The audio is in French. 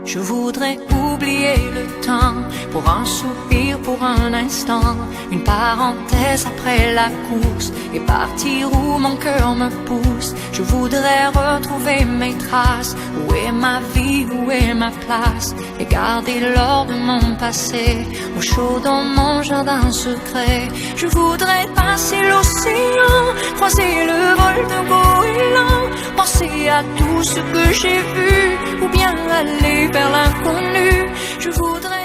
Je voudrais oublier le temps, pour un soupir, pour un instant, une parenthèse après la course, et partir où mon cœur me pousse. Je voudrais retrouver mes traces, où est ma vie, où est ma place, et garder l'or de mon passé, au chaud dans mon jardin secret. Je voudrais passer l'océan, croiser le vol de goéland, penser à tout ce que j'ai vu, ou bien aller vers l'inconnu. Je voudrais